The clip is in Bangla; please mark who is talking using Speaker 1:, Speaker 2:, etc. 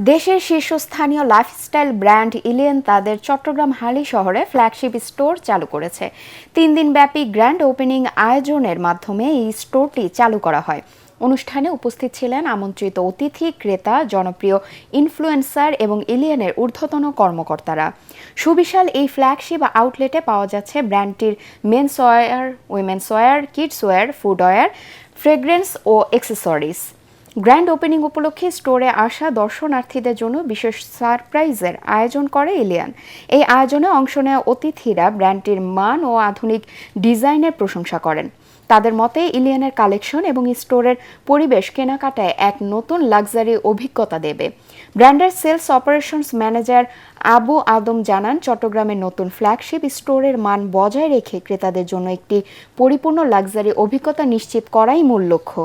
Speaker 1: দেশের শীর্ষস্থানীয় লাইফস্টাইল ব্র্যান্ড ইলিয়ন তাদের চট্টগ্রাম হালি শহরে ফ্ল্যাগশিপ স্টোর চালু করেছে। 3 দিনব্যাপী গ্র্যান্ড ওপেনিং আয়োজনের মাধ্যমে এই স্টোরটি চালু করা হয়। অনুষ্ঠানে উপস্থিত ছিলেন আমন্ত্রিত অতিথি, ক্রেতা, জনপ্রিয় ইনফ্লুয়েন্সার এবং ইলিয়নের ঊর্ধ্বতন কর্মকর্তারা। সুবিশাল এই ফ্ল্যাগশিপ আউটলেটে পাওয়া যাচ্ছে ব্র্যান্ডটির men's wear, women's wear, kids wear, footwear, fragrance ও অ্যাক্সেসরিজ। গ্র্যান্ড ওপেনিং উপলক্ষে স্টোরে আসা দর্শনার্থীদের জন্য বিশেষ সারপ্রাইজের আয়োজন করে ইলিয়ন। এই আয়োজনে অংশ নেওয়া অতিথিরা ব্র্যান্ডটির মান ও আধুনিক ডিজাইনের প্রশংসা করেন। তাদের মতে ইলিয়নের কালেকশন এবং স্টোরের পরিবেশ কেনাকাটায় এক নতুন লাক্সারি অভিজ্ঞতা দেবে। ব্র্যান্ডের সেলস অপারেশনস ম্যানেজার আবু আদম জানান, চট্টগ্রামের নতুন ফ্ল্যাগশিপ স্টোরের মান বজায় রেখে ক্রেতাদের জন্য একটি পরিপূর্ণ লাক্সারি অভিজ্ঞতা নিশ্চিত করাই মূল লক্ষ্য।